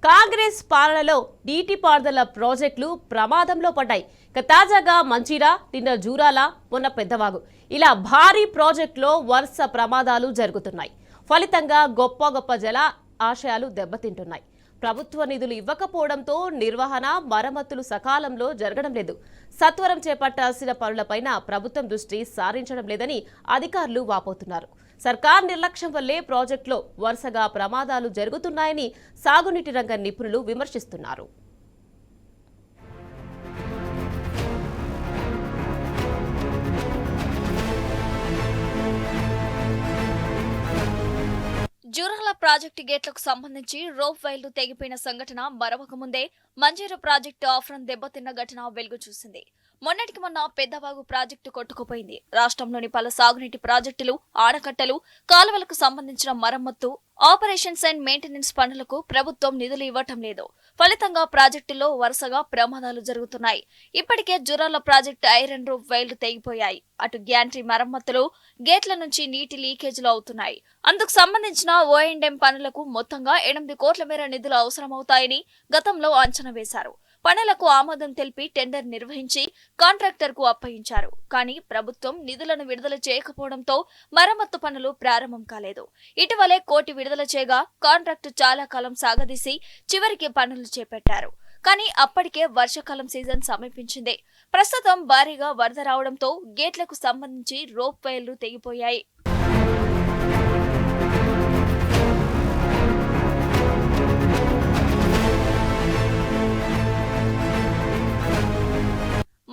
కాంగ్రెస్ పాలనలో నీటిపారుదల ప్రాజెక్టులు ప్రమాదంలో పడ్డాయి. తాజాగా మంచిరా, నిన్న జూరాల, మొన్న పెద్దవాగు ఇలా భారీ ప్రాజెక్టులో వరుస ప్రమాదాలు జరుగుతున్నాయి. ఫలితంగా గొప్ప గొప్ప జల ఆశయాలు దెబ్బతింటున్నాయి. ప్రభుత్వ నిధులు ఇవ్వకపోవడంతో నిర్వహణ, మరమ్మతులు సకాలంలో జరగడం లేదు. సత్వరం చేపట్టాల్సిన పనులపైన ప్రభుత్వం దృష్టి సారించడం లేదని అధికారులు వాపోతున్నారు. సర్కార్ నిర్లక్ష్యం వల్లే ప్రాజెక్టులో వరుసగా ప్రమాదాలు జరుగుతున్నాయని సాగునీటి రంగ నిపుణులు విమర్శిస్తున్నారు. జూరాల ప్రాజెక్టు గేట్లకు సంబంధించి రోప్ వైర్లు తెగిపోయిన సంఘటన మరవక ముందే మంజీరా ప్రాజెక్టు ఆఫ్రన్ దెబ్బతిన్న ఘటన వెలుగు చూసింది. మొన్నటికి మొన్న పెద్దవాగు ప్రాజెక్టు కొట్టుకుపోయింది. రాష్ట్రంలోని పలు సాగునీటి ప్రాజెక్టులు, ఆనకట్టలు, కాలువలకు సంబంధించిన మరమ్మత్తు, ఆపరేషన్స్ అండ్ మెయింటెనెన్స్ పనులకు ప్రభుత్వం నిధులు ఇవ్వటం లేదు. ఫలితంగా ప్రాజెక్టుల్లో వరుసగా ప్రమాదాలు జరుగుతున్నాయి. ఇప్పటికే జూరాల ప్రాజెక్టు ఐరన్ రూఫ్ వైర్లు తెగిపోయాయి. అటు గ్యాంట్రీ మరమ్మతులు, గేట్ల నుంచి నీటి లీకేజీలు అవుతున్నాయి. అందుకు సంబంధించిన O&M పనులకు మొత్తంగా 8 కోట్ల మేర నిధులు అవసరమవుతాయని గతంలో అంచనా వేశారు. పనులకు ఆమోదం తెలిపి టెండర్ నిర్వహించి కాంట్రాక్టర్ కు అప్పగించారు. కానీ ప్రభుత్వం నిధులను విడుదల చేయకపోవడంతో మరమ్మత్తు పనులు ప్రారంభం కాలేదు. ఇటీవలే కోటి విడుదల చేయగా కాంట్రాక్టు చాలా కాలం సాగదీసి చివరికి పనులు చేపట్టారు. కానీ అప్పటికే వర్షాకాలం సీజన్ సమీపించింది. ప్రస్తుతం భారీగా వరద రావడంతో గేట్లకు సంబంధించి రోప్ వైర్లు తెగిపోయాయి.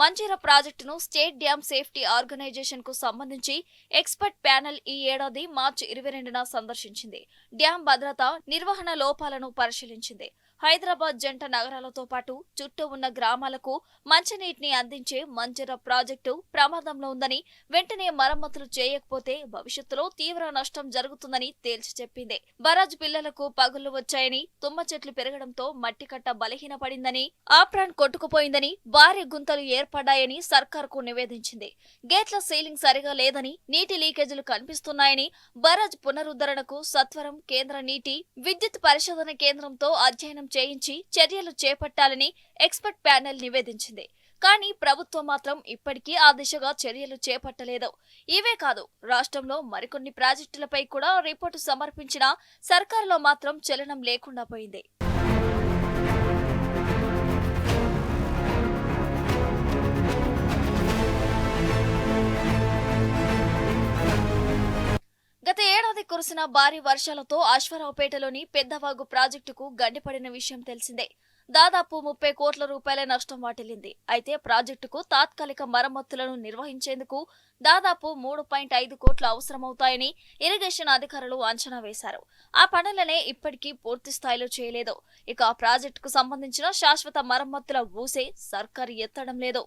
మంజీరా ప్రాజెక్టును స్టేట్ డ్యామ్ సేఫ్టీ ఆర్గనైజేషన్ కు సంబంధించి ఎక్స్పర్ట్ ప్యానెల్ ఈ ఏడాది మార్చి 22న సందర్శించింది. డ్యామ్ భద్రత, నిర్వహణ లోపాలను పరిశీలించింది. హైదరాబాద్ జంట నగరాలతో పాటు చుట్టూ ఉన్న గ్రామాలకు మంచినీటిని అందించే మంజీరా ప్రాజెక్టు ప్రమాదంలో ఉందని, వెంటనే మరమ్మతులు చేయకపోతే భవిష్యత్తులో తీవ్ర నష్టం జరుగుతుందని తేల్చి చెప్పింది. బరాజ్ పిల్లలకు పగుళ్లు వచ్చాయని, తుమ్మ చెట్లు పెరగడంతో మట్టి కట్ట బలహీనపడిందని, ఆప్రాన్ కొట్టుకుపోయిందని, భారీ గుంతలు ఏర్పడ్డాయని సర్కార్కు నివేదించింది. గేట్ల సీలింగ్ సరిగా లేదని, నీటి లీకేజీలు కనిపిస్తున్నాయని, బరాజ్ పునరుద్ధరణకు సత్వరం కేంద్ర నీటి విద్యుత్ పరిశోధన కేంద్రంతో అధ్యయనం చేయించి చర్యలు చేపట్టాలని ఎక్స్పర్ట్ ప్యానెల్ నివేదించింది. కానీ ప్రభుత్వం మాత్రం ఇప్పటికీ ఆ దిశగా చర్యలు చేపట్టలేదు. ఇవే కాదు, రాష్ట్రంలో మరికొన్ని ప్రాజెక్టులపై కూడా రిపోర్టు సమర్పించినా సర్కారులో మాత్రం చలనం లేకుండా పోయింది. గత ఏడాది కురిసిన భారీ వర్షాలతో అశ్వారావుపేటలోని పెద్దవాగు ప్రాజెక్టుకు గండిపడిన విషయం తెలిసిందే. దాదాపు 30 కోట్ల రూపాయల నష్టం వాటిల్లింది. అయితే ప్రాజెక్టుకు తాత్కాలిక మరమ్మతులను నిర్వహించేందుకు దాదాపు 3.5 కోట్లు అవసరమవుతాయని ఇరిగేషన్ అధికారులు అంచనా వేశారు. ఆ పనులనే ఇప్పటికీ పూర్తి స్థాయిలో చేయలేదు. ఇక ఆ ప్రాజెక్టుకు సంబంధించిన శాశ్వత మరమ్మతుల ఊసే సర్కారు ఎత్తడం లేదు.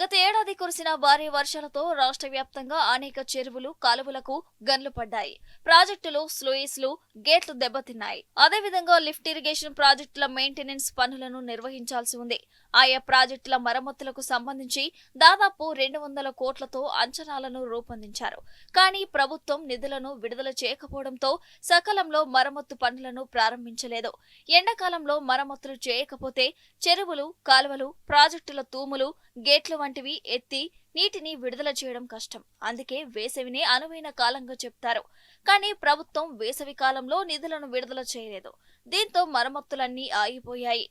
గత ఏడాది కురిసిన భారీ వర్షాలతో రాష్ట్ర వ్యాప్తంగా అనేక చెరువులు, కాలువలకు గన్లు పడ్డాయి. ప్రాజెక్టులు, స్లూయిస్లు, గేట్లు దెబ్బతిన్నాయి. అదేవిధంగా లిఫ్ట్ ఇరిగేషన్ ప్రాజెక్టుల మెయింటెనెన్స్ పనులను నిర్వహించాల్సి ఉంది. ఆయా ప్రాజెక్టుల మరమ్మతులకు సంబంధించి దాదాపు 200 కోట్లతో అంచనాలను రూపొందించారు. కానీ ప్రభుత్వం నిధులను విడుదల చేయకపోవడంతో సకాలంలో మరమ్మతు పనులను ప్రారంభించలేదు. ఎండాకాలంలో మరమ్మతులు చేయకపోతే చెరువులు, కాలువలు, ప్రాజెక్టుల తూములు, గేట్లు వంటివి ఎత్తి నీటిని విడుదల చేయడం కష్టం. అందుకే వేసవిని అనువైన కాలంగా చెప్తారు. కానీ ప్రభుత్వం వేసవి కాలంలో నిధులను విడుదల చేయలేదు. దీంతో మరమ్మతులన్నీ ఆగిపోయాయి.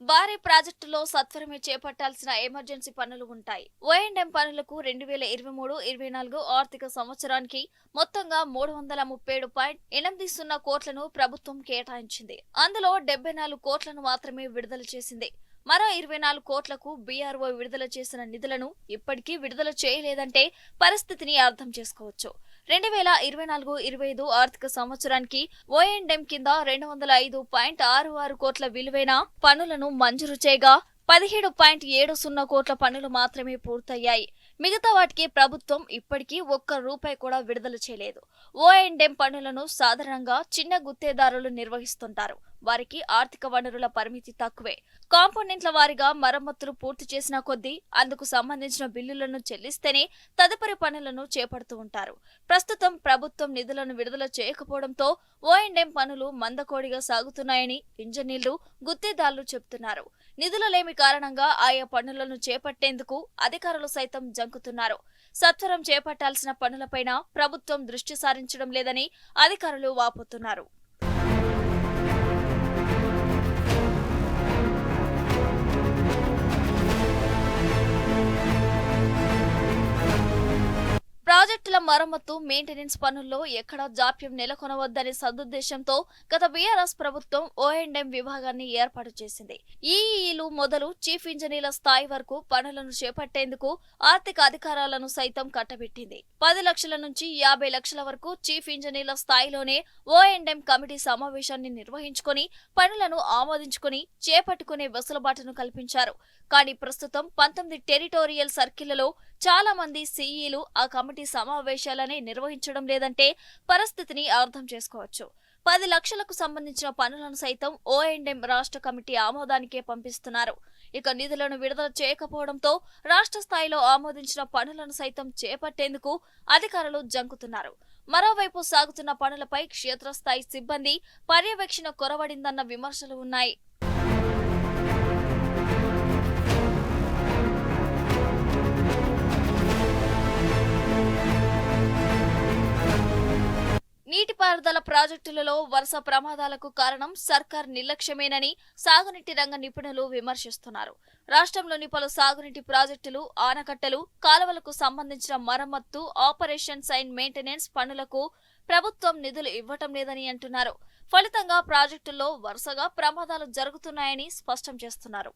భారీ ప్రాజెక్టులో సత్వరమే చేపట్టాల్సిన ఎమర్జెన్సీ పనులు ఉంటాయి. O&M పనులకు 2023-24 ఆర్థిక సంవత్సరానికి మొత్తంగా 337.80 కోట్లను ప్రభుత్వం కేటాయించింది. అందులో 74 కోట్లను మాత్రమే విడుదల చేసింది. మరో 24 కోట్లకు బీఆర్ఓ విడుదల చేసిన నిధులను ఇప్పటికీ విడుదల చేయలేదంటే పరిస్థితిని అర్థం చేసుకోవచ్చు. 2024-25 ఆర్థిక సంవత్సరానికి O&M కింద 205.66 కోట్ల విలువైన పనులను మంజూరు చేయగా 17.70 కోట్ల పనులు మాత్రమే పూర్తయ్యాయి. మిగతా వాటికి ప్రభుత్వం ఇప్పటికీ ఒక్క రూపాయి కూడా విడుదల చేయలేదు. O&M పనులను సాధారణంగా చిన్న గుత్తేదారులు నిర్వహిస్తుంటారు. వారికి ఆర్థిక వనరుల పరిమితి తక్కువే. కాంపోనెంట్ల వారీగా మరమ్మతులు పూర్తి చేసిన కొద్దీ అందుకు సంబంధించిన బిల్లులను చెల్లిస్తేనే తదుపరి పనులను చేపడుతూ ఉంటారు. ప్రస్తుతం ప్రభుత్వం నిధులను విడుదల చేయకపోవడంతో O&M పనులు మందకోడిగా సాగుతున్నాయని ఇంజనీర్లు, గుత్తేదారులు చెబుతున్నారు. నిధుల లేమి కారణంగా ఆయా పనులను చేపట్టేందుకు అధికారులు సైతం జంకుతున్నారు. సత్వరం చేపట్టాల్సిన పనులపైన ప్రభుత్వం దృష్టి సారించడం లేదని అధికారులు వాపోతున్నారు. ప్రాజెక్టుల మరమ్మతు, మెయింటెనెన్స్ పనుల్లో ఎక్కడా జాప్యం నెలకొనవద్దనే సదుద్దేశంతో గత బీఆర్ఎస్ ప్రభుత్వం O&M విభాగాన్ని ఏర్పాటు చేసింది. ఈఈలు మొదలు చీఫ్ ఇంజనీర్ల స్థాయి వరకు పనులను చేపట్టేందుకు ఆర్థిక అధికారాలను సైతం కట్టబెట్టింది. 10 లక్షల నుంచి 50 లక్షల వరకు చీఫ్ ఇంజనీర్ల స్థాయిలోనే O&M కమిటీ సమావేశాన్ని నిర్వహించుకొని పనులను ఆమోదించుకొని చేపట్టుకునే వెసులుబాటును కల్పించారు. కానీ ప్రస్తుతం 19 టెరిటోరియల్ సర్కిళ్లలో చాలా మంది సీఈలు ఆ కమిటీ సమావేశాలనే నిర్వహించడం లేదంటే పరిస్థితిని అర్థం చేసుకోవచ్చు. 10 లక్షలకు సంబంధించిన పనులను సైతం O&M రాష్ట్ర కమిటీ ఆమోదానికే పంపిస్తున్నారు. ఇక నిధులను విడుదల చేయకపోవడంతో రాష్ట్ర స్థాయిలో ఆమోదించిన పనులను సైతం చేపట్టేందుకు అధికారులు జంకుతున్నారు. మరోవైపు సాగుతున్న పనులపై క్షేత్రస్థాయి సిబ్బంది పర్యవేక్షణ కొరవడిందన్న విమర్శలు ఉన్నాయి. నీటిపారుదల ప్రాజెక్టులలో వరుస ప్రమాదాలకు కారణం సర్కార్ నిర్లక్ష్యమేనని సాగునీటి రంగ నిపుణులు విమర్శిస్తున్నారు. రాష్ట్రంలోని పలు సాగునీటి ప్రాజెక్టులు, ఆనకట్టలు, కాలువలకు సంబంధించిన మరమ్మత్తు, ఆపరేషన్స్ అండ్ మెయింటెనెన్స్ పనులకు ప్రభుత్వం నిధులు ఇవ్వటం లేదని అంటున్నారు. ఫలితంగా ప్రాజెక్టుల్లో వరుసగా ప్రమాదాలు జరుగుతున్నాయని స్పష్టం చేస్తున్నారు.